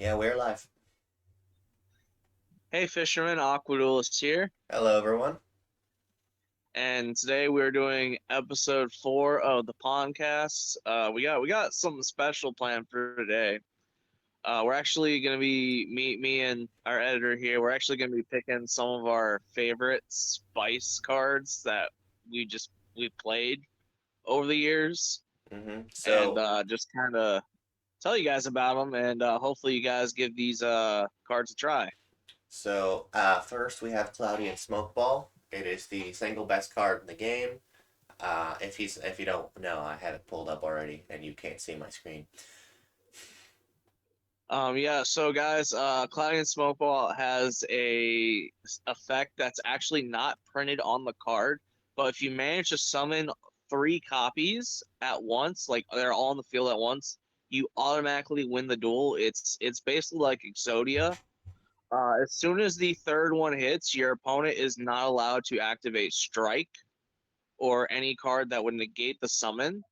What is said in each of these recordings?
Yeah, we're live. Hey Fisherman, Aqua Duelist here, Hello, everyone. and today we're doing episode 4 of the Pondcast. We got something special planned for today. We're actually gonna be me and our editor here. We're actually gonna be picking some of our favorite spice cards that we played over the years, and So, just kind of tell you guys about them, and hopefully you guys give these cards a try. first we have Cloudy and Smokeball. It is the single best card in the game. If you don't know, I have it pulled up already, and you can't see my screen. Yeah, so guys, Cloudy and Smokeball has a effect that's actually not printed on the card, but if you manage to summon 3 copies at once, like they're all in the field at once, you automatically win the duel. It's basically like Exodia. As soon as the third one hits, your opponent is not allowed to activate Strike or any card that would negate the summon,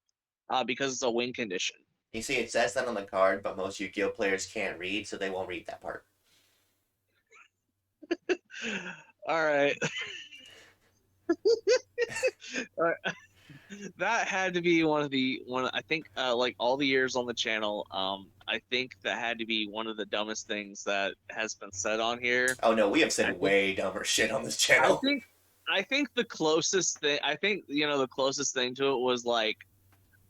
because it's a win condition. You see, it says that on the card, but most Yu-Gi-Oh players can't read, so they won't read that part. All right. That had to be one I think like all the years on the channel, I think that had to be one of the dumbest things that has been said on here. Oh no, we have I said think way dumber shit on this I channel. think I think the closest thing I think the closest thing to it was like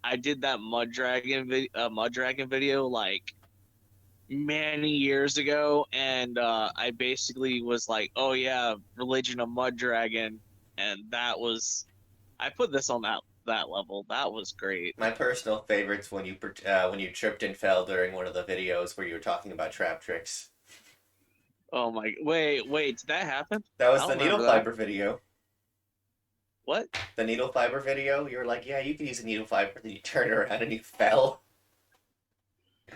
I did that Mud Dragon video like many years ago, and I basically was like, oh yeah, Religion of Mud Dragon, and that was I put this on that level. That was great. My personal favorites when you tripped and fell during one of the videos where you were talking about trap tricks. Oh my, wait, did that happen? That I was don't the needle remember that. fiber video. What? The needle fiber video. You were like, yeah, you can use a needle fiber. Then you turned around and you fell.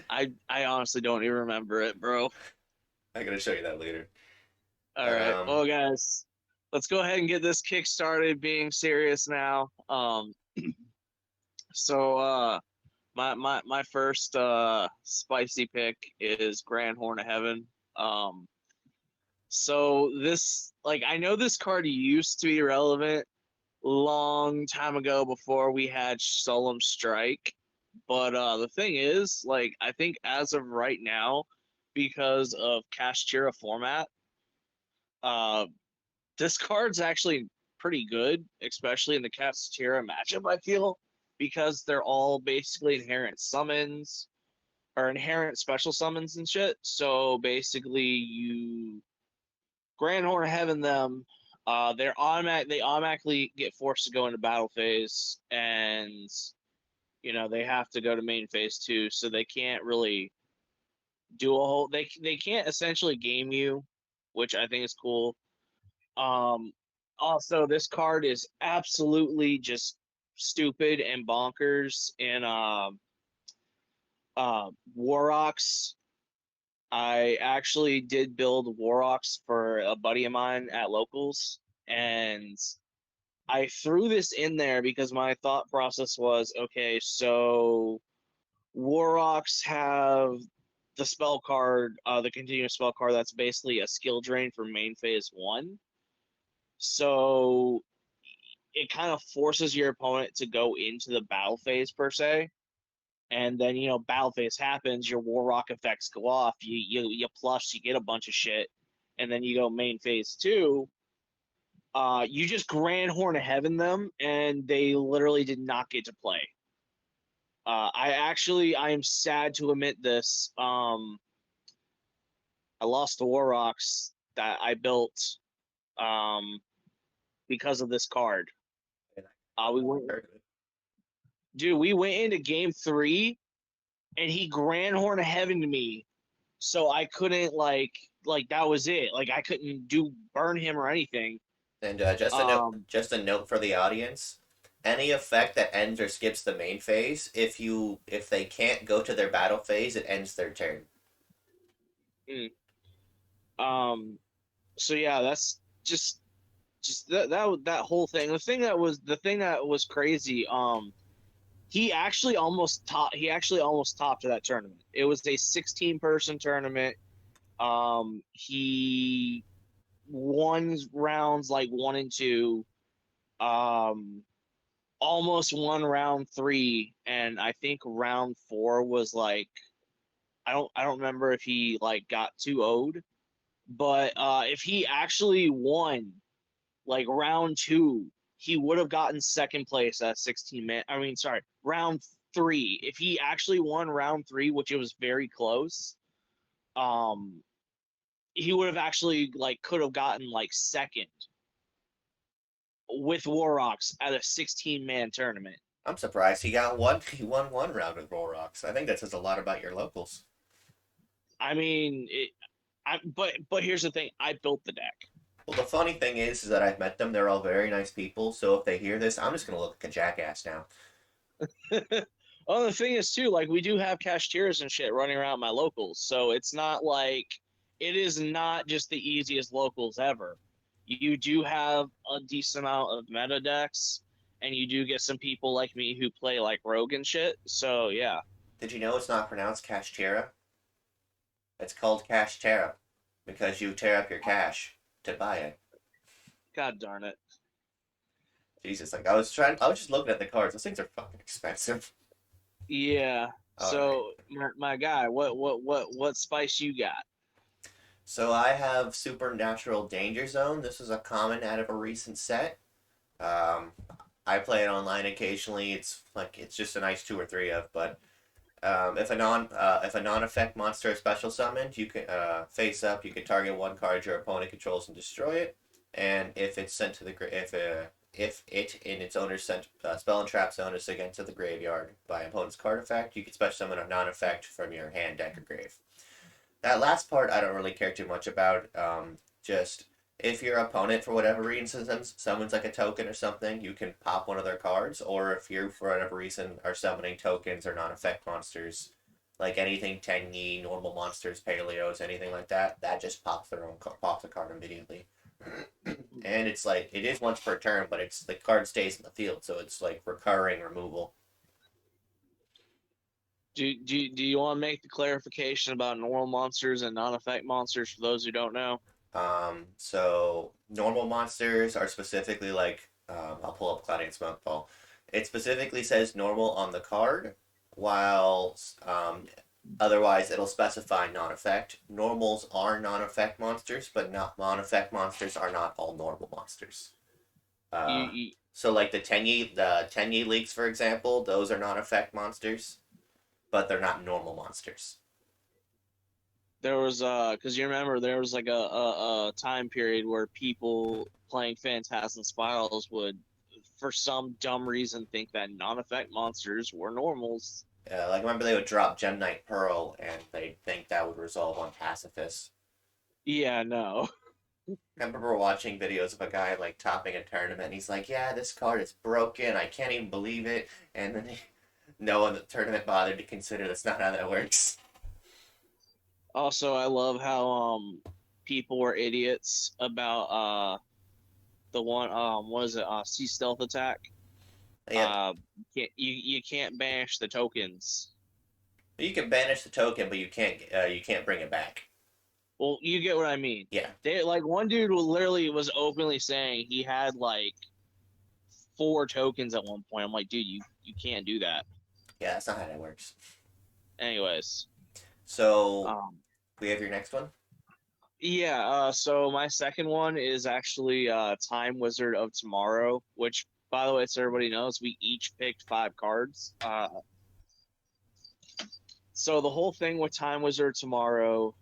I honestly don't even remember it, bro. I'm gonna show you that later. All But right. Well, guys, let's go ahead and get this kick started being serious now. So my first spicy pick is Grand Horn of Heaven. Um so this like I know this card used to be relevant long time ago before we had Solemn Strike. But the thing is, like, I think as of right now, because of Kashtira format, uh, this card's actually pretty good, especially in the Kashtira matchup, I feel, because they're all basically inherent summons or inherent special summons and shit. So basically, you Grand Horn of Heaven them. They automatically get forced to go into battle phase, and they have to go to main phase too, so they can't really do a whole. They can't essentially game you, which I think is cool. Um, Also, this card is absolutely just stupid and bonkers in Warrocks. I actually did build Warrocks for a buddy of mine at locals, and I threw this in there because my thought process was okay, so Warrocks have the spell card, the continuous spell card that's basically a skill drain for main phase one. So it kind of forces your opponent to go into the battle phase per se. And then battle phase happens, your Warrock effects go off, you plus, you get a bunch of shit, and then you go main phase two. You just Grand Horn of Heaven them, and they literally did not get to play. I am sad to admit this. I lost the Warrocks that I built um, because of this card. We went, dude. We went into game three, and he Grand Horn of Heaven to me, so I couldn't like that was it. Like I couldn't do burn him or anything. and Um, just a note for the audience: any effect that ends or skips the main phase, if they can't go to their battle phase, it ends their turn. mm, um. So yeah, that's just that whole thing. The thing that was crazy. He actually almost topped. He actually almost topped that tournament. It was a 16-person tournament. He won rounds like 1 and 2. Um, almost won round 3, and I think round 4 was like I don't remember if he like got 2-0'd, but if he actually won like round 2, he would have gotten second place at 16 man. I mean, sorry, round 3. If he actually won round 3, which it was very close, um, he would have actually like could have gotten like second with Warrocks at a 16-man tournament. I'm surprised he got one. He won one round with Roll Rocks. I think that says a lot about your locals. I mean, but here's the thing: I built the deck. Well, the funny thing is that I've met them. They're all very nice people. So if they hear this, I'm just gonna look like a jackass now. Oh, the thing is too, like we do have cashiers and shit running around my locals, so it's not like it is not just the easiest locals ever. You do have a decent amount of meta decks, and you do get some people like me who play like rogue and shit. So yeah, Did you know it's not pronounced Cashtera? It's called Cashtera because you tear up your cash to buy it. god darn it. Jesus, like I was just looking at the cards. Those things are fucking expensive. Yeah. All right. So my guy, what spice you got? So I have Supernatural Danger Zone. This is a common out of a recent set. Um, I play it online occasionally. It's just a nice two or three of, but if a non effect monster is special summoned, you can face up. You can target one card your opponent controls and destroy it. And if it's sent to the if it in its owner's sent spell and trap zone is sent to the graveyard by opponent's card effect, you can special summon a non effect from your hand, deck, or grave. That last part I don't really care too much about. Just if your opponent for whatever reason summons like a token or something, you can pop one of their cards. Or if you for whatever reason are summoning tokens or non-effect monsters, like anything Tenyi, normal monsters, paleos, anything like that, that just pops a card immediately. And it's like it is once per turn, but it's the card stays in the field, so it's like recurring removal. Do you want to make the clarification about normal monsters and non-effect monsters for those who don't know? So normal monsters are specifically like I'll pull up Cloudy and Smokeball. It specifically says normal on the card, while otherwise it'll specify non-effect. Normals are non-effect monsters, but not non-effect monsters are not all normal monsters. You, Uh, you so like the Tenyi leaks, for example, those are non-effect monsters, but they're not normal monsters. there was because you remember there was like a time period where people playing Phantasm Spirals would, for some dumb reason, think that non-effect monsters were normals. Like remember they would drop Gem Knight Pearl, and they'd think that would resolve on Pacifist. Yeah, no. I remember watching videos of a guy like topping a tournament, and he's like, "Yeah, this card is broken. I can't even believe it." And then no one in the tournament bothered to consider that's not how that works. Also, I love how people were idiots about the one what is it sea stealth attack. Yeah, You can't banish the tokens. you can banish the token, but you can't bring it back. Well, you get what I mean. Yeah, They like one dude literally was openly saying he had like 4 tokens at one point. I'm like, dude, you can't do that. yeah, that's not how that works. Anyways, So um, we have your next one. yeah. So my second one is actually Time Wizard of Tomorrow, which, by the way, so everybody knows, we each picked 5 cards. So the whole thing with Time Wizard Tomorrow,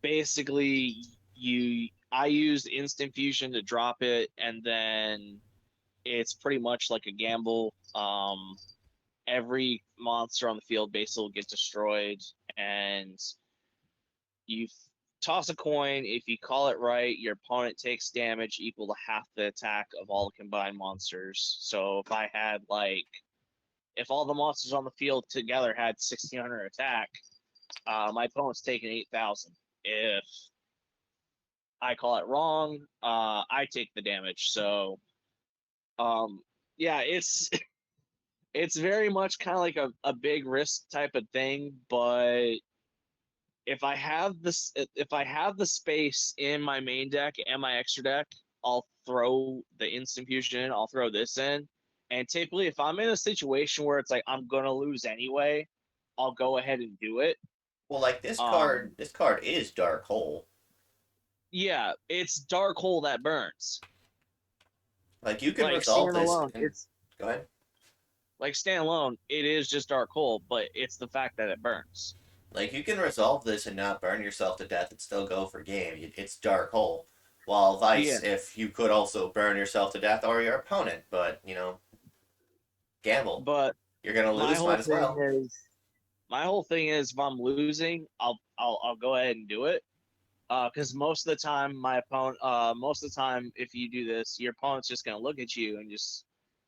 basically, I used Instant Fusion to drop it, and then it's pretty much like a gamble. Every monster on the field basically will get destroyed, and you toss a coin. If you call it right, your opponent takes damage equal to half the attack of all the combined monsters. So if I had like, if all the monsters on the field together had 1,600 attack, my opponent's taking 8,000. If I call it wrong, I take the damage. So, um, yeah, it's it's very much kind of like a big risk type of thing, but if I have the space in my main deck and my extra deck, I'll throw the instant fusion in, I'll throw this in. And typically if I'm in a situation where it's like I'm gonna lose anyway, I'll go ahead and do it. Well, like this Um card, this card is Dark Hole. yeah, it's dark hole that burns. Like you can Like resolve this standalone, and it's go ahead. like standalone, it is just dark hole, but it's the fact that it burns. Like you can resolve this and not burn yourself to death and still go for game. It's Dark Hole. While Yeah, Vice, if you could also burn yourself to death or your opponent, but gamble. but You're gonna my lose, might whole as thing well. is my whole thing is if I'm losing, I'll go ahead and do it. Because most of the time, most of the time, if you do this, your opponent's just gonna look at you and just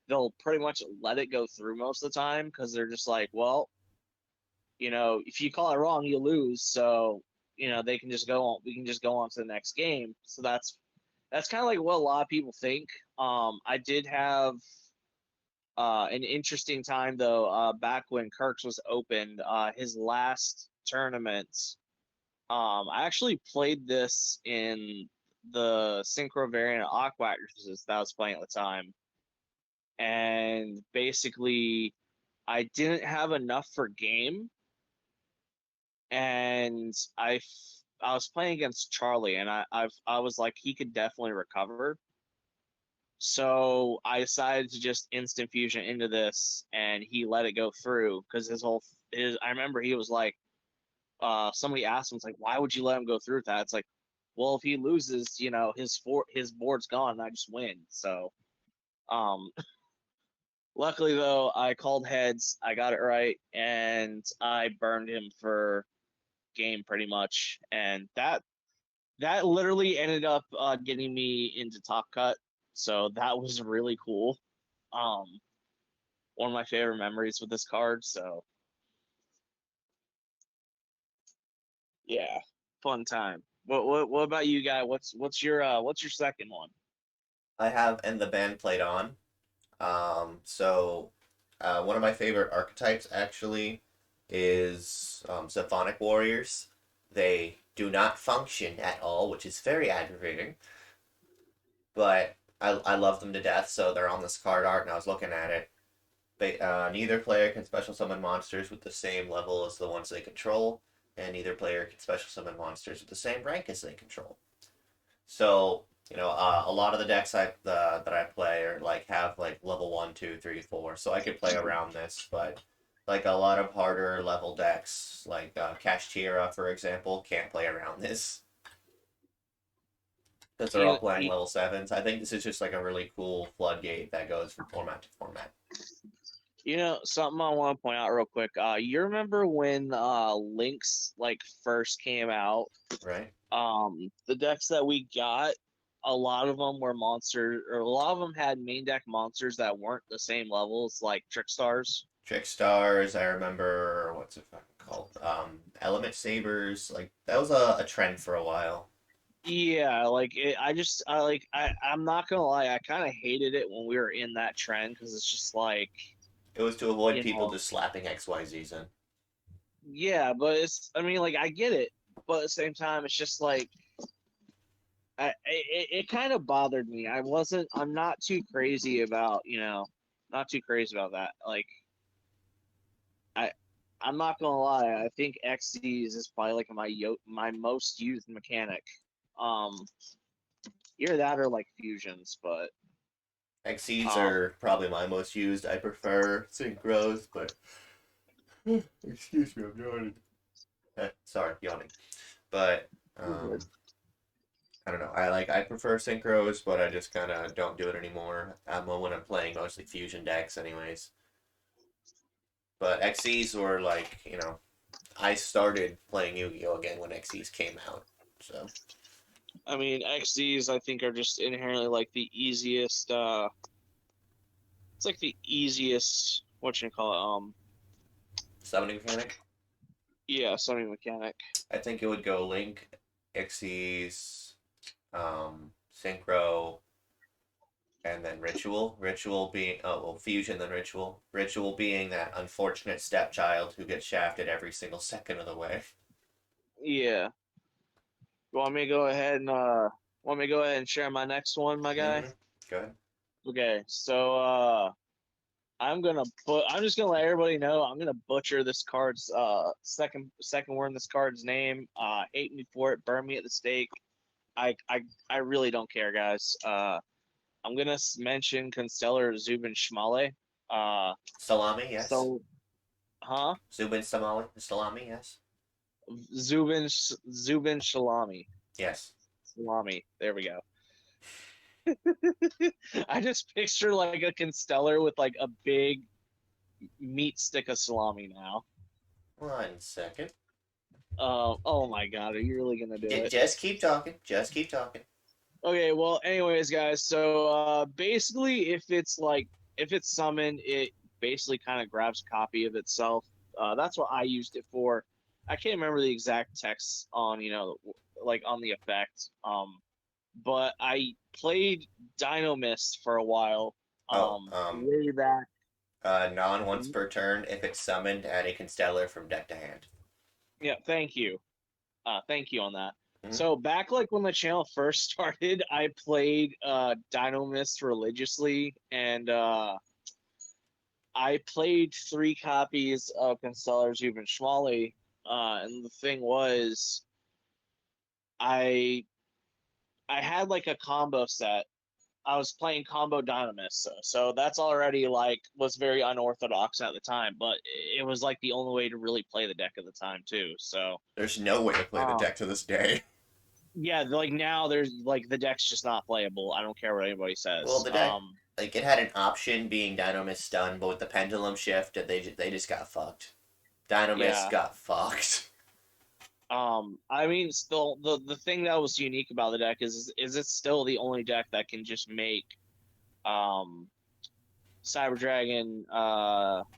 they'll pretty much let it go through most of the time because they're just like, well, if you call it wrong, you lose. So, they can just go on. We can just go on to the next game. So that's kind of like what a lot of people think. I did have an interesting time though. Back when Kirk's was opened, his last tournament. I actually played this in the synchro variant of Aqua that I was playing at the time, and basically I didn't have enough for game, and I was playing against Charlie, and I was like he could definitely recover. So I decided to just instant fusion into this, and he let it go through because his I remember he was like, somebody asked him, it's like, why would you let him go through with that? It's like, well, if he loses, his board's gone, and I just win. So, um, luckily though, I called heads, I got it right, and I burned him for game pretty much, and that literally ended up getting me into top cut. So that was really cool. Um, One of my favorite memories with this card. So yeah, fun time. What about you guys? What's your second one? I have and the band played on. One of my favorite archetypes actually is Symphonic Warriors. They do not function at all, which is very aggravating. But I love them to death, so they're on this card art, and I was looking at it. Neither player can special summon monsters with the same level as the ones they control, and neither player can special summon monsters with the same rank as they control. So a lot of the decks that I play are like have like level one, two, three, four, so I could play around this. But like a lot of harder level decks, like Kashtira, for example, can't play around this because they're all You, playing you, level sevens. I think this is just like a really cool floodgate that goes from format to format, something I want to point out real quick. You remember when Lynx like first came out? right? The decks that we got, a lot of them were monsters, or a lot of them had main deck monsters that weren't the same levels, like Trickstars. Trick Stars, I remember what's it fucking called? Element Sabers, like that was a trend for a while. Yeah, like I'm not gonna lie, I kind of hated it when we were in that trend because it's just like, It was to avoid you people know, just slapping XYZs in. yeah, but I mean, like I get it, but at the same time, it's just like it kind of bothered me. I'm not too crazy about, not too crazy about that. Like I, I'm not gonna lie. I think XCs is probably like my most used mechanic. Um, Either that or like fusions, but XCs um, are probably my most used. I prefer synchros, but excuse me, I'm yawning. Sorry, yawning. But um, I don't know. I prefer synchros, but I just kind of don't do it anymore. When I'm playing mostly fusion decks, anyways. But XCs were like I started playing Yu-Gi-Oh again when XCs came out. So I mean XCs I think are just inherently like the easiest. It's like the easiest. What you call it? summoning mechanic. Yeah, summoning mechanic. I think it would go Link, Xyz, Synchro. And then ritual being fusion then ritual being that unfortunate stepchild who gets shafted every single second of the way. Yeah. You want me to go ahead and share my next one, my guy? Mm-hmm. Good. Okay, so I'm just gonna let everybody know I'm gonna butcher this card's second word in this card's name. Hate me for it, burn me at the stake. I really don't care, guys. I'm gonna mention Constellar Zubin Schmale. Uh, Salami, yes. so, huh? Zubin salami, yes. Zubin Shalami. Yes. Salami. There we go. I just picture like a Constellar with like a big meat stick of salami now. 1 second. Oh my God, are you really gonna do it? Just keep talking. Just keep talking. Okay, well, anyways, guys, so basically, if it's summoned, it basically kind of grabs a copy of itself. That's what I used it for. I can't remember the exact text on, like on the effect. But I played Dino Mist for a while. Oh, Way back. non once per turn. If it's summoned, add a constellar from deck to hand. Yeah, thank you. Thank you on that. Mm-hmm. So back like when the channel first started, I played Dino Mist religiously, and I played 3 copies of Constellar's Even Schmally. And the thing was, I I had like a combo set. I was playing combo Dynamis, so that's already like was very unorthodox at the time, but it was like the only way to really play the deck at the time too. So, There's no way to play the um, deck to this day. yeah, like now there's like the deck's just not playable. I don't care what anybody Well, says. the deck, like, it had an option being Dynamist stun, but with the pendulum shift, they just got fucked. Dynamist Yeah. got fucked. I mean, still the thing that was unique about the deck is it's still the only deck that can just make um Cyber Dragon,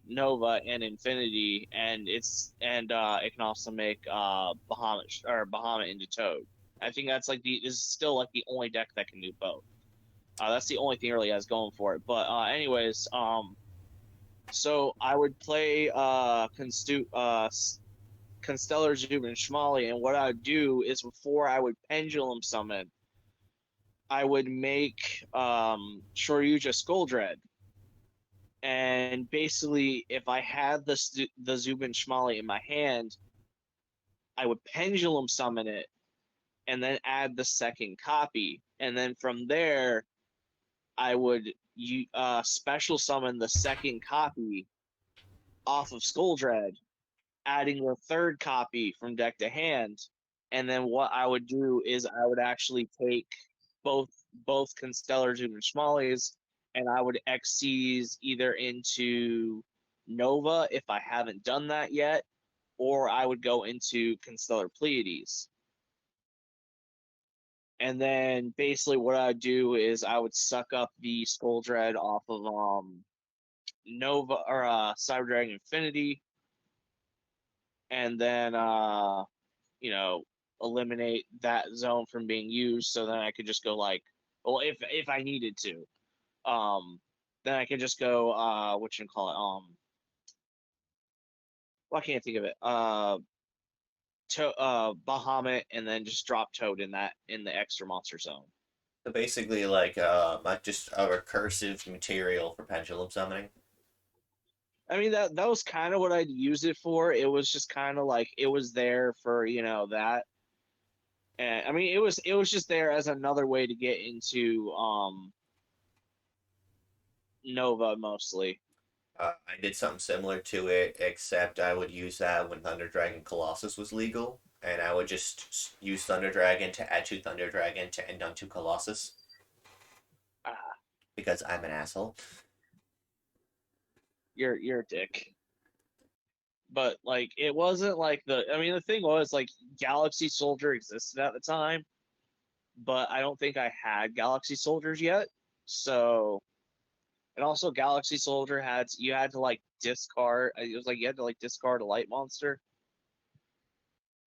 Nova, and Infinity, and it can also make Bahamut into Toad. I think that's like the is still like the only deck that can do both. That's the only thing it really has going for it. But anyways, so I would play Constellar Zubin Shmali, and what I would do is before I would Pendulum Summon, I would make Shoryuja Scoldred. And basically, if I had the Zubin Shmali in my hand, I would Pendulum Summon it and then add the second copy. And then from there, I would special summon the second copy off of Scoldred, adding the third copy from deck to hand. And then what I would do is I would actually take both Constellars and Schmalies, and I would XCs either into Nova if I haven't done that yet, or I would go into Constellar Pleiades. And then basically what I would do is I would suck up the Skull Dread off of Nova or Cyber Dragon Infinity, and then you know, eliminate that zone from being used. So then I could just go like, well, if I needed to, then I could just go what you call it, well, I can't think of it, Bahamut, and then just drop Toad in the extra monster zone. So basically, like just a recursive material for pendulum summoning. I mean that was kind of what I'd use it for. It was just kind of like it was there for that, and I mean it was just there as another way to get into Nova mostly. I did something similar to it, except I would use that when Thunder Dragon Colossus was legal, and I would just use Thunder Dragon to add to Thunder Dragon to end on two Colossus Ah, because I'm an asshole. you're a dick. But like it wasn't like I mean the thing was like Galaxy Soldier existed at the time, but I don't think I had Galaxy Soldiers yet. So, and also Galaxy Soldier you had to like discard, it was like you had to like discard a light monster.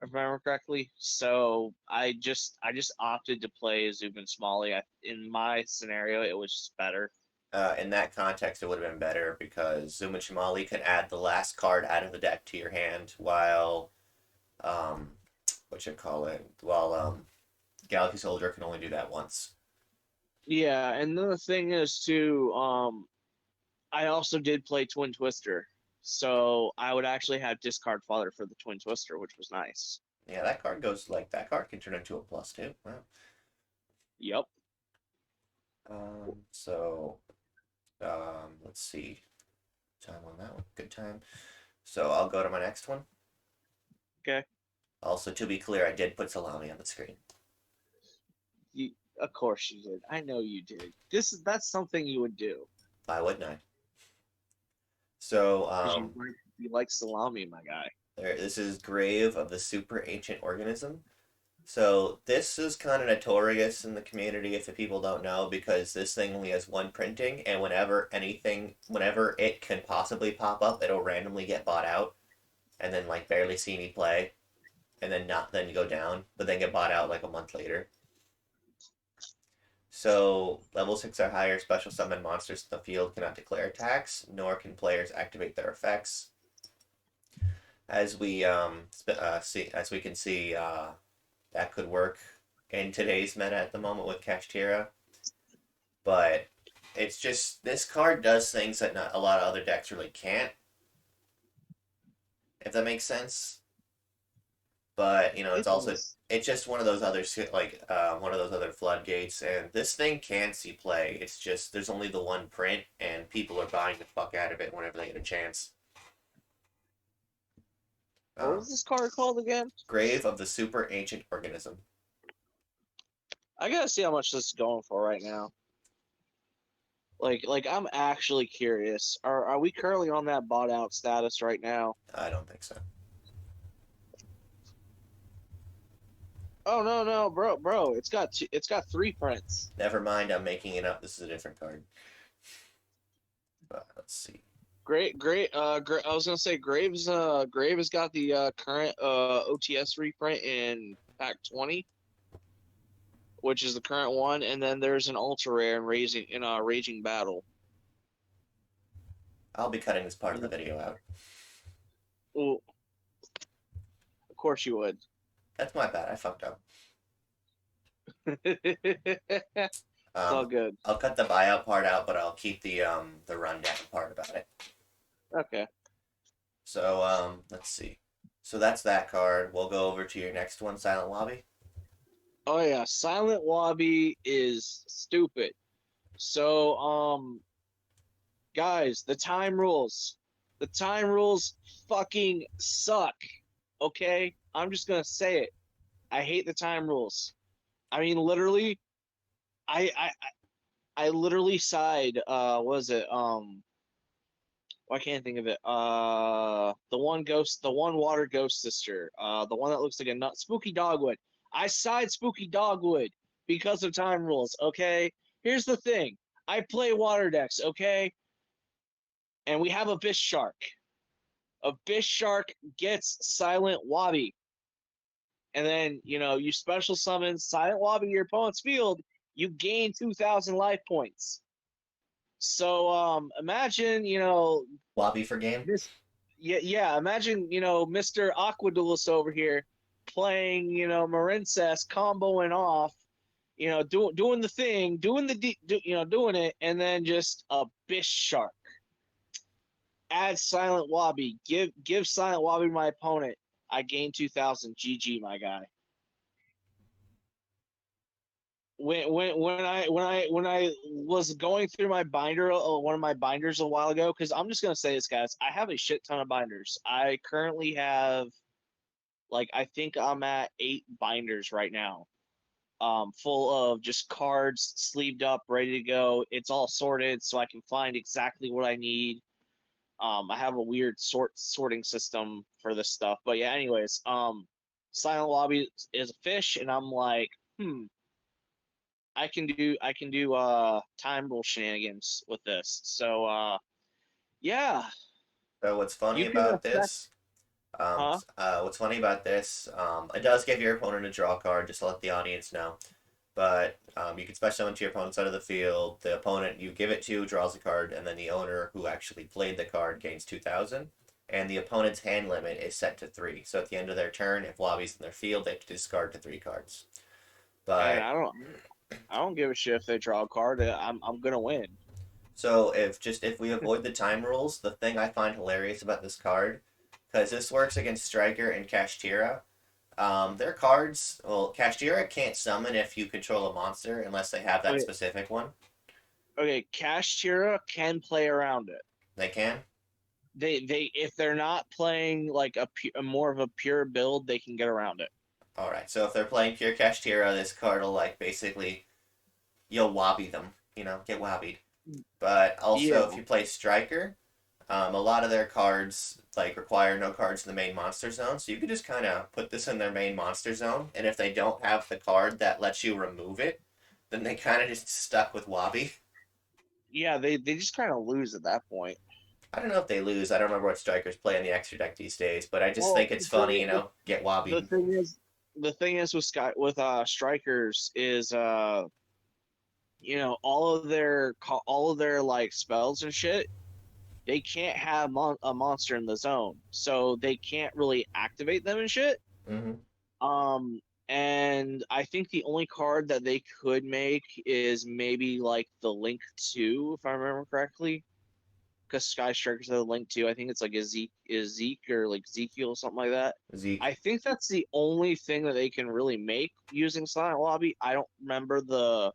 if I remember correctly. So I just opted to play Zubin Smalley. In my scenario, it was just better. In that context, it would have been better because Zuma Chamali can add the last card out of the deck to your hand, while um, what you call it? While Galaxy Soldier can only do that once. Yeah, and then the thing is too, I also did play Twin Twister, so I would actually have discard fodder for the Twin Twister, which was nice. Yeah, that card goes like that card can turn into a plus too. Wow. Yep. So let's see. Time on that one. Good time. So I'll go to my next one. Okay. Also, to be clear, I did put salami on the screen. You, of course you did. I know you did. That's something you would do Why wouldn't I? So because you like salami, my guy. this is Grave of the Super Ancient Organism. So this is kind of notorious in the community if the people don't know because this thing only has one printing, and whenever it can possibly pop up, it'll randomly get bought out, and then like barely see me play, and then not then go down, but then get bought out like a month later. So level 6 or higher special summon monsters in the field cannot declare attacks, nor can players activate their effects. As we can see, that could work in today's meta at the moment with Kashtira. But it's just this card does things that not a lot of other decks really can't, if that makes sense. But It does. it's just one of those other one of those other floodgates, and this thing can see play. It's just there's only the one print, and people are buying the fuck out of it whenever they get a chance. What Um, was this card called again? Grave of the Super Ancient Organism. I gotta see how much this is going for right now. Like I'm actually curious. Are we currently on that bought out status right now? I don't think so. Oh no, bro, it's got three prints. Never mind, I'm making it up. This is a different card. Let's see. I was gonna say Grave has got the current OTS reprint in pack 20, which is the current one, and then there's an ultra rare in Raging Battle. I'll be cutting this part of the video out. Well, of course you would. That's my bad. I fucked up. It's all Um, good. I'll cut the buyout part out, but I'll keep the rundown part about it. Okay. So let's see. So that's that card. We'll go over to your next one, Silent Lobby. Oh yeah, Silent Lobby is stupid. So guys, the time rules. The time rules fucking suck. Okay? I'm just gonna say it. I hate the time rules. I mean, literally, I I I literally sighed. Was it I can't think of it. The one water ghost sister. The one that looks like a nut. Spooky Dogwood. I sighed Spooky Dogwood because of time rules. Okay. Here's the thing. I play water decks. Okay, and we have a Bish Shark. A Bish Shark gets Silent Wabi, and then you special summon Silent Wabi to your opponent's field. You gain 2,000 life points. So imagine Lobby for game. this. Yeah. Imagine Mr. Aqua Duelist over here playing Marincess comboing off, doing the thing, doing it, and then just a Bish Shark. Add Silent Wabi. Give Silent Wabi to my opponent. I gain 2,000. GG, my guy. When I was going through my binder, one of my binders a while ago, because I'm just gonna say this, guys, I have a shit ton of binders. I currently have, like, I think I'm at 8 binders right now, full of just cards sleeved up, ready to go. It's all sorted, so I can find exactly what I need. I have a weird sorting system for this stuff, but yeah. Anyways, Silent Lobby is a fish, and I'm like, I can do time rule shenanigans with this. So yeah, So what's funny you can about affect. this Huh? What's funny about this, it does give your opponent a draw card, just to let the audience know. But you can special summon to your opponent's side of the field. The opponent you give it to draws a card, and then the owner who actually played the card gains 2,000. And the opponent's hand limit is set to 3. So at the end of their turn, if Lobby's in their field, they have to discard to 3 cards. And But I don't give a shit if they draw a card. I'm gonna win. so if we avoid the time rules, the thing I find hilarious about this card, because this works against Striker and Kashtira. Their cards, well, Kashtira can't summon if you control a monster unless they have that Okay, specific one. okay, Kashtira can play around it. They can. They if they're not playing like a more of a pure build, they can get around it. All right. So if they're playing pure Kashtira, this card will like basically you'll wobby them. Get wobbied. But also, if Yeah, you play Striker, a lot of their cards like require no cards in the main monster zone, so you can just kind of put this in their main monster zone, and if they don't have the card that lets you remove it, then they kind of just stuck with Wobby. yeah, they just kind of lose at that point. I don't know if they lose. I don't remember what strikers play in the extra deck these days, but I just Well, think it's funny, get the Wobbied. thing is, the thing is with strikers is all of their like spells and shit. They can't have a monster in the zone, so they can't really activate them and shit. Hmm. Um, and I think the only card that they could make is maybe like the Link 2, if I remember correctly. Because Sky Strikers have a Link 2. I think it's like Zeke or like Ezekiel or something like that. Zeke. I think that's the only thing that they can really make using Silent Lobby. I don't remember the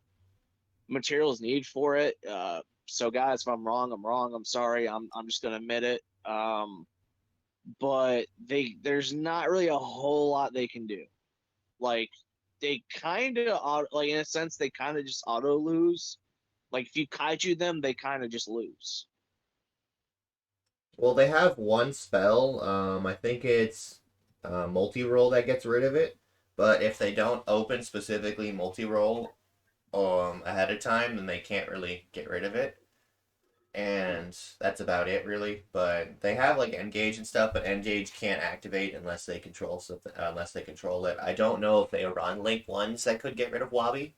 materials needed for it. So guys, if I'm wrong, I'm wrong. I'm sorry. I'm just gonna admit it. But there's not really a whole lot they can do. Like they kind of like in a sense they kind of just auto lose. Like if you kaiju them, they kind of just lose. Well, they have one spell. I think it's multi-roll that gets rid of it. But if they don't open specifically multi-roll ahead of time, then they can't really get rid of it. And that's about it, really. But they have like engage and stuff, but engage can't activate unless they control something, unless they control it. I don't know if they run link ones that could get rid of Wabi.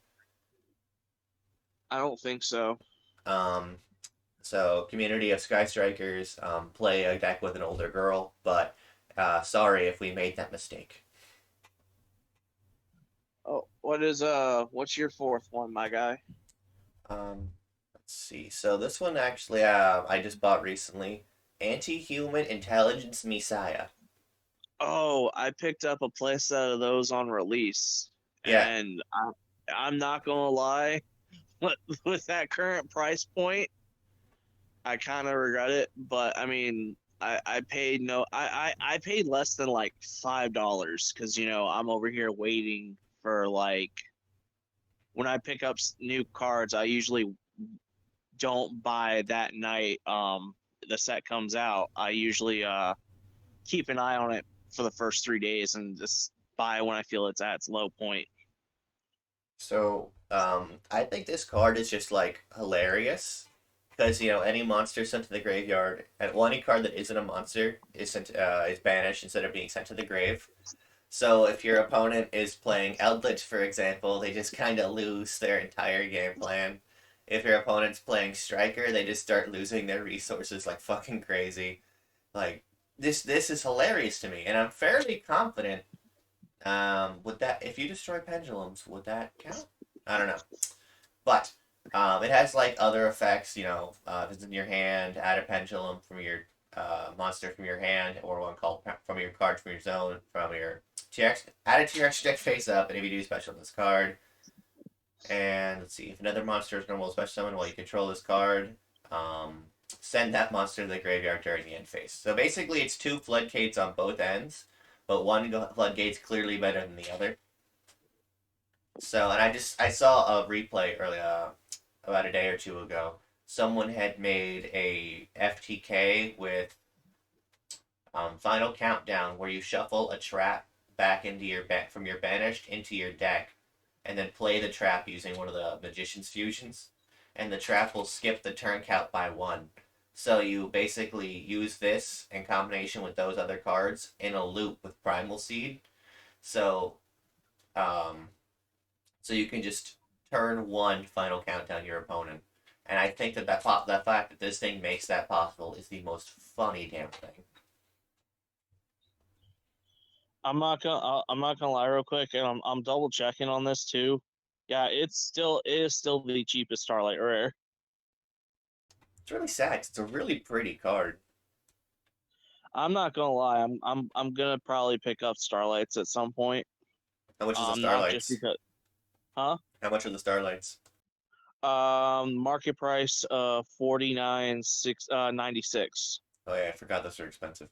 I don't think so. Um, so community of Sky Strikers play a deck with an older girl, but sorry if we made that mistake. Oh, what's your fourth one, my guy? Let's see. So this one actually, I just bought recently. Anti-Human Intelligence Messiah. Oh, I picked up a playset of those on release, Yeah. and I'm not gonna lie, with that current price point, I kind of regret it. But I mean, I paid no, I paid less than like $5 because I'm over here waiting for like when I pick up new cards, I usually don't buy that night. The set comes out. I usually keep an eye on it for the first 3 days and just buy when I feel it's at its low point. So, I think this card is just like hilarious because any monster sent to the graveyard, and any card that isn't a monster is banished instead of being sent to the grave. So if your opponent is playing Eldritch, for example, they just kind of lose their entire game plan. If your opponent's playing Striker, they just start losing their resources like fucking crazy. Like this is hilarious to me, and I'm fairly confident. Would that if you destroy pendulums, would that count? I don't know, but it has like other effects. If it's in your hand, add a pendulum from your monster from your hand, or one called from your card from your zone from your TX. Add it to your extra deck face up, and if you do special on this card, and let's see, if another monster is normal special summon while you control this card, um, send that monster to the graveyard during the end phase. So basically, it's two floodgates on both ends, but one floodgate's clearly better than the other. So, and I saw a replay earlier, about a day or two ago. Someone had made a FTK with Final Countdown, where you shuffle a trap back into from your banished into your deck, and then play the trap using one of the Magician's fusions, and the trap will skip the turn count by one. So you basically use this in combination with those other cards in a loop with Primal Seed. So um, so you can just turn one final countdown your opponent. And I think that fact that this thing makes that possible is the most funny damn thing. I'm not gonna lie real quick, and I'm double checking on this too. Yeah, it is still the cheapest Starlight Rare. It's really sad. It's a really pretty card. I'm not gonna lie, I'm gonna probably pick up Starlights at some point. How much is the Not just Starlights? because, huh? How much are the Starlights? Market price 49.96. Oh yeah, I forgot those are expensive.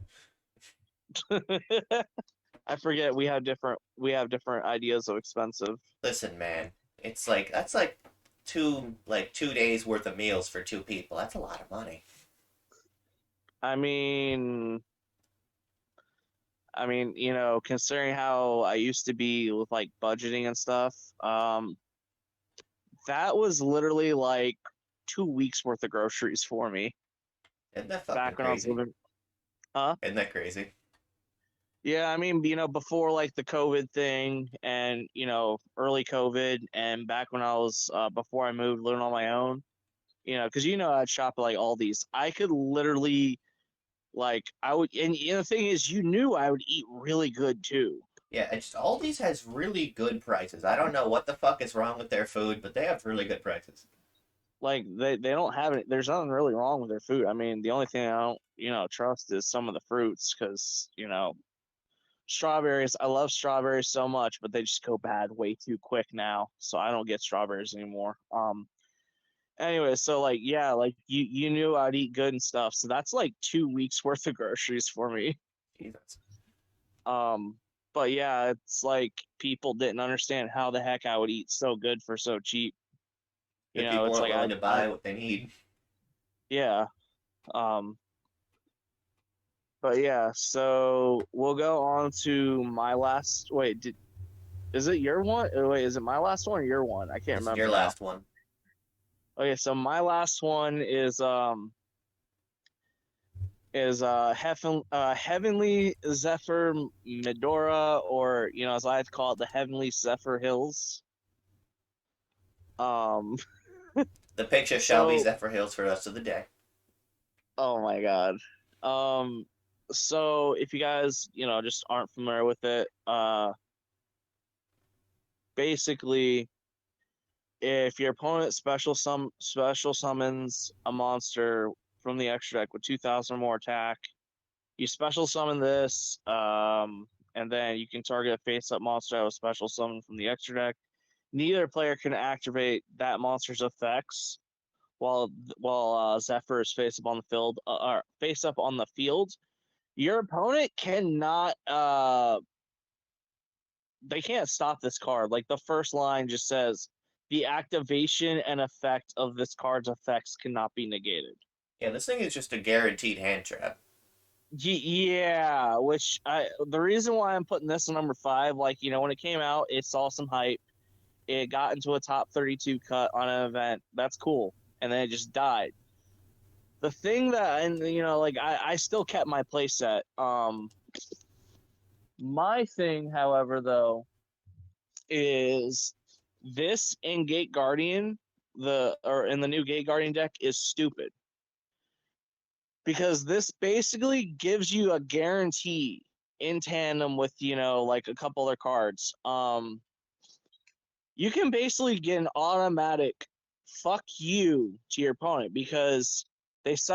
I forget we have different ideas of expensive. Listen, man, it's like that's like 2 days worth of meals for two people. That's a lot of money. I mean, considering how I used to be with like budgeting and stuff, that was literally like 2 weeks worth of groceries for me Isn't that fucking back when I was crazy? living. Huh? Isn't that crazy? Yeah, I mean, before like the COVID thing and early COVID and back when I was before I moved living on my own, because I'd shop at like all these. I could literally like I would, and the thing is, I would eat really good too. Yeah, it's Aldi's has really good prices. I don't know what the fuck is wrong with their food, but they have really good prices. Like they don't have it. There's nothing really wrong with their food. I mean, the only thing I don't trust is some of the fruits because strawberries. I love strawberries so much, but they just go bad way too quick now. So I don't get strawberries anymore. Anyway, so like yeah, like you knew I'd eat good and stuff. So that's like 2 weeks worth of groceries for me. Jesus. Um, but yeah, it's like people didn't understand how the heck I would eat so good for so cheap. If people It's weren't like willing to I buy what they need. yeah. Um, but yeah, so we'll go on to my last. Wait, is it your one? Or wait, is it my last one or your one? I can't This is remember your now. last one. Okay, so my last one is Heavenly Zephyr Medora, or as I like to call it, the Heavenly Zephyr Hills. Um, The picture shall be so Zephyr Hills for the rest of the day. oh my god. Um, so if you guys just aren't familiar with it, basically if your opponent special summons a monster from the extra deck with 2,000 or more attack, you special summon this, and then you can target a face-up monster that was special summon from the extra deck. Neither player can activate that monster's effects while Zephyr is face up on the field, or face up on the field. Your opponent cannot they can't stop this card. Like the first line just says the activation and effect of this card's effects cannot be negated. Yeah, this thing is just a guaranteed hand trap. Yeah, which the reason why I'm putting this in number 5, like when it came out, it saw some hype. It got into a top 32 cut on an event. That's cool, and then it just died. The thing that, and like I still kept my playset. My thing, however, though, is this in Gate Guardian, or in the new Gate Guardian deck, is stupid because this basically gives you a guarantee in tandem with like a couple other cards. You can basically get an automatic fuck you to your opponent because let's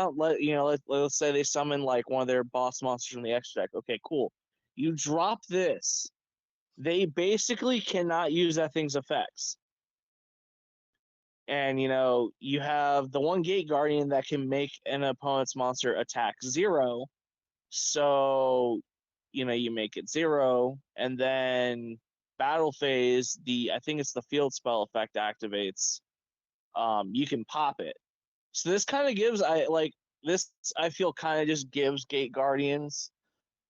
say they summon like one of their boss monsters in the extra deck. Okay, cool. You drop this, they basically cannot use that thing's effects. And you have the one Gate Guardian that can make an opponent's monster attack 0. So you make it 0, and then battle phase, the I think it's the field spell effect activates. You can pop it. So this kind of gives I feel kind of just gives Gate Guardians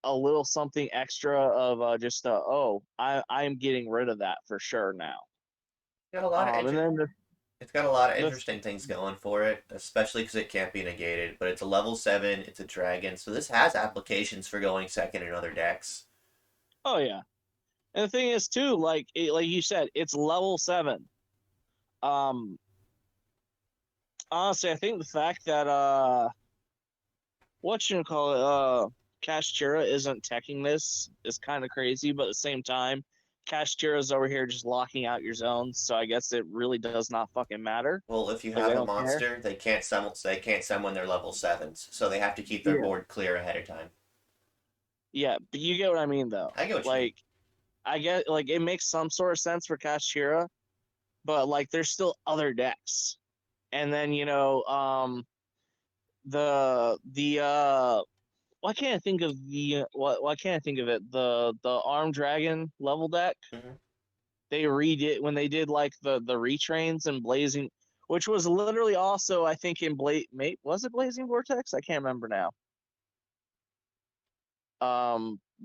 a little something extra of just oh, I'm getting rid of that for sure now. Got a lot of And engine. then It's got a lot of The interesting things going for it, especially because it can't be negated. But it's a level 7, it's a dragon, so this has applications for going second in other decks. oh yeah, and the thing is too, like you said, it's level 7. Um, Honestly, I think the fact that what you call it, Kashchira isn't teching this is kind of crazy, but at the same time, Kashchira's over here just locking out your zones, so I guess it really does not fucking matter. Well, if you Like they have a don't care. monster, they can't summon their level 7s, so they have to keep their Yeah. board clear ahead of time. Yeah, but you get what I mean though. I get what you mean. Like I get like it makes some sort of sense for Kashchira, but like there's still other decks. And then, why can't I think of the what why can't I think of it? The Armed Dragon level deck. Hmm. They redid when they did like the retrains and Blazing, which was literally also I think in was it Blazing Vortex? I can't remember now.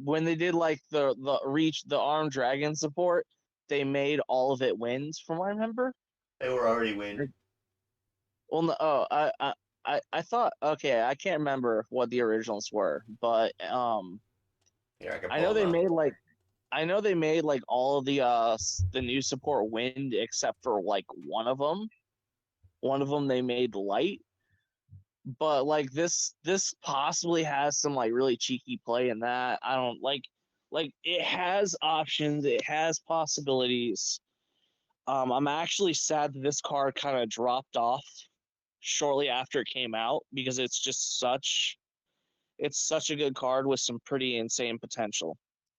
When they did like the Armed Dragon support, they made all of it wins from what I remember. They were already win. Well, no, oh, I thought okay, I can't remember what the originals were, but Here, I can I pull know them they up. made like I know they made like all of the new support wind except for like one of them. One of them they made light, but like this possibly has some like really cheeky play in that. I don't like it has options, it has possibilities. I'm actually sad that this card kind of dropped off shortly after it came out because it's such a good card with some pretty insane potential.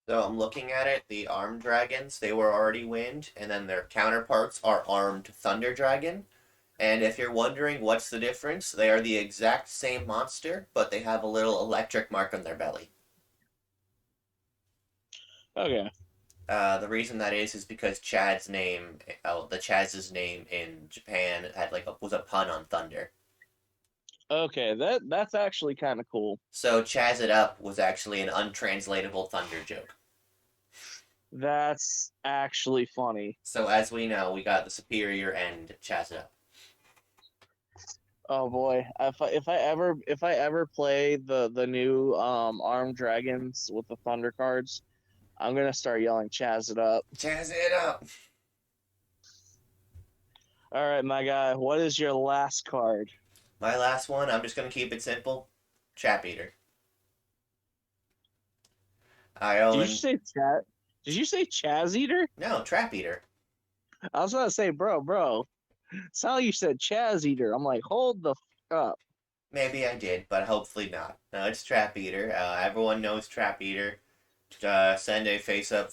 So I'm looking at it. The armed dragons, they were already wind, and then their counterparts are armed thunder dragon. And if you're wondering what's the difference, they are the exact same monster, but they have a little electric mark on their belly. Okay. The reason that is because Chad's name, the Chaz's name in Japan had was a pun on thunder. Okay, that's actually kind of cool. So Chaz it up was actually an untranslatable thunder joke. That's actually funny. So as we know, we got the superior end Chaz it up. Oh boy, if I ever play the new Armed Dragons with the Thunder cards, I'm gonna start yelling Chaz it up. Chaz it up. All right, my guy, what is your last card? My last one, I'm just gonna keep it simple. Trap Eater. I Did you own say Chaz? Did you say Chaz Eater? no Trap Eater. I was about to say, bro. Sound like you said Chaz Eater. I'm like, hold the up. Maybe I did, but hopefully not. No, it's Trap Eater. Everyone knows Trap Eater. Send a face-up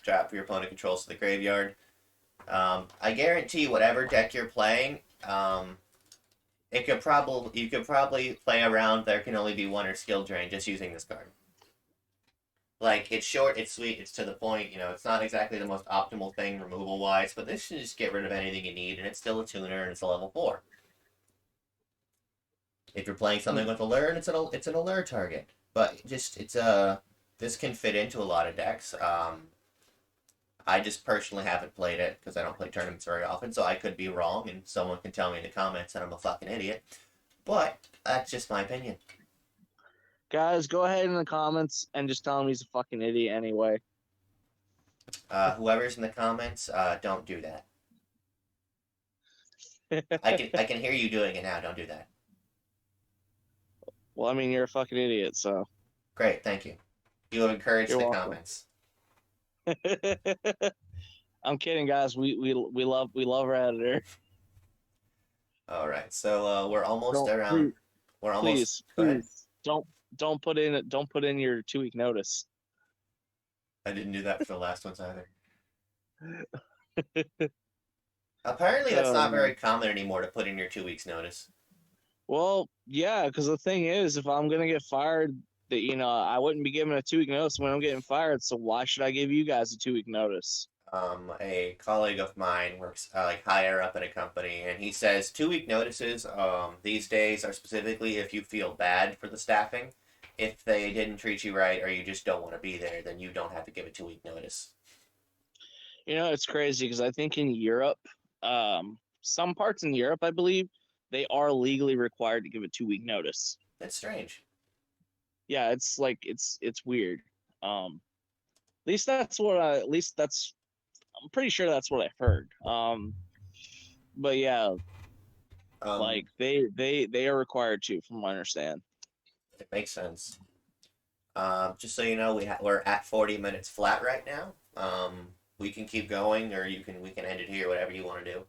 trap for your opponent controls to the graveyard. I guarantee whatever deck you're playing, you could probably play around. There can only be one or skill drain just using this card. Like it's short, it's sweet, it's to the point. You know, it's not exactly the most optimal thing removal wise, but this should just get rid of anything you need, and it's still a tuner and it's a level 4. If you're playing something with allure, it's an allure target. But just it's a this can fit into a lot of decks. I just personally haven't played it because I don't play tournaments very often, so I could be wrong, and someone can tell me in the comments that I'm a fucking idiot. But that's just my opinion. Guys, go ahead in the comments and just tell him he's a fucking idiot anyway. Whoever's in the comments, don't do that. I can hear you doing it now. Don't do that. Well, I mean, you're a fucking idiot, so Great, thank you. You have encouraged you're the welcome. comments. I'm kidding, guys. We love our editor. All right, so we're almost Don't around. We're almost. Go ahead. please don't put in your 2 week notice. I didn't do that for the last ones either. Apparently, that's not Um, very common anymore to put in your 2 weeks notice. well, yeah, because the thing is, if I'm gonna get fired, that I wouldn't be given a 2 week notice when I'm getting fired. So why should I give you guys a 2 week notice? A colleague of mine works like higher up in a company, and he says 2 week notices these days are specifically if you feel bad for the staffing. If they didn't treat you right or you just don't want to be there, then you don't have to give a 2 week notice. It's crazy because I think in Europe, some parts in Europe, I believe, they are legally required to give a 2 week notice. That's strange. Yeah, it's like it's weird. At least that's what I, at least that's I'm pretty sure that's what I've heard. But yeah, Um, like they are required to, from what I understand. it makes sense. Just so you know, we're at 40 minutes flat right now. We can keep going, or we can end it here, whatever you want to do.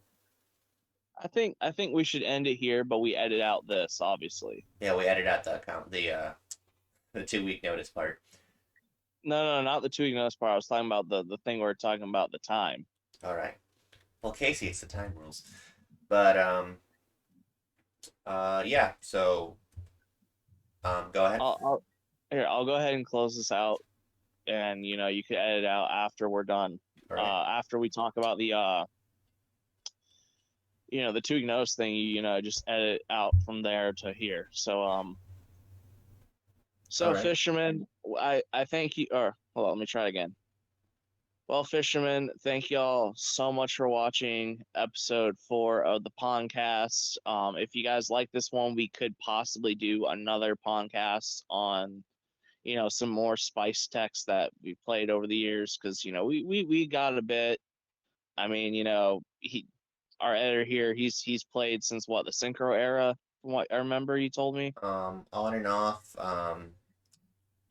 I think we should end it here, but we edit out this, obviously. Yeah, we edit out the 2 week notice part. No, not the 2 week notice part. I was talking about the thing we are talking about, the time. All right. Well, Casey, it's the time rules. But yeah. So go ahead. I'll here. I'll go ahead and close this out, and you can edit out after we're done. All right. After we talk about the 2 week notice thing, just edit out from there to here. All So right. fisherman, I thank you. Or hold on, let me try again. Well, fishermen, thank y'all so much for watching episode 4 of the Pondcast. If you guys like this one, we could possibly do another Pondcast on, some more spice techs that we played over the years, because we got a bit. I mean, our editor here, he's played since what, the Synchro era, from what I remember you told me. On and off.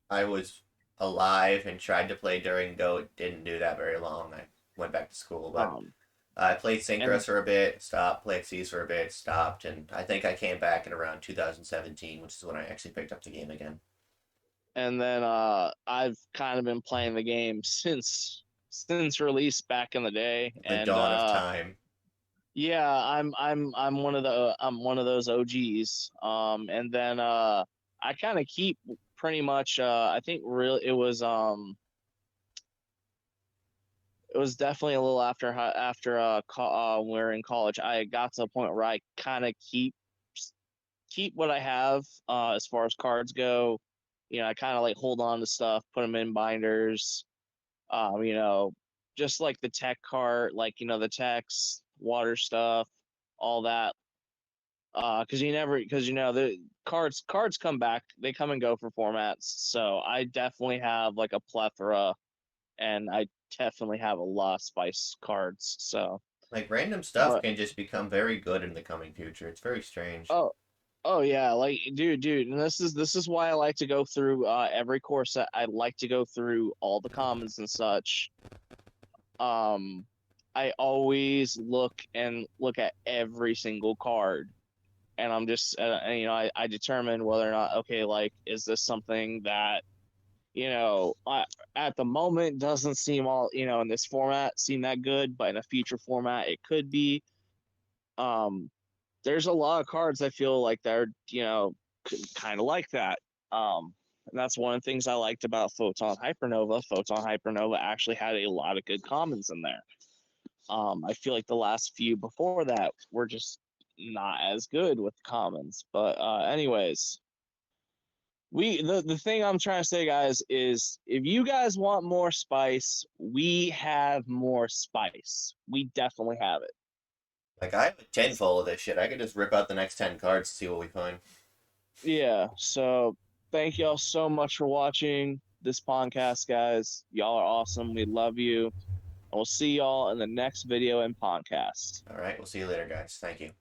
I was alive and tried to play during Go. It didn't do that very long. I went back to school, but Um, I played and Synchros for a bit, stopped, played C's for a bit, stopped, and I think I came back in around 2017, which is when I actually picked up the game again. and then I've kind of been playing the game since release back in the day, The and dawn of time. yeah, I'm one of those OGs. And then I kind of keep pretty much. I think real it was definitely a little after we are in college. I got to a point where I kind of keep what I have as far as cards go. I kind of like hold on to stuff, put them in binders. Um, you know, just like the tech cart, like the techs, water stuff, all that. Because the cards come back, they come and go for formats. So I definitely have like a plethora, and I definitely have a lot of spice cards. So, Like random stuff but can just become very good in the coming future. It's very strange. oh, oh yeah, like dude, and this is why I like to go through every course. That I like to go through all the commons and such. Um, I always look at every single card, and I'm just I determine whether or not, okay, like, is this something that at the moment doesn't seem all, in this format seem that good, but in a future format it could be. um there's a lot of cards I feel like they're kind of like that. And that's one of the things I liked about Photon Hypernova actually had a lot of good commons in there. I feel like the last few before that were just not as good with commons. But anyways, the thing I'm trying to say, guys, is if you guys want more spice, we have more spice. We definitely have it. Like I have a tin full of this shit. I could just rip out the next 10 cards to see what we find. Yeah. So thank y'all so much for watching this podcast, guys. Y'all are awesome. We love you. And we'll see y'all in the next video and podcast. All right, we'll see you later, guys. Thank you.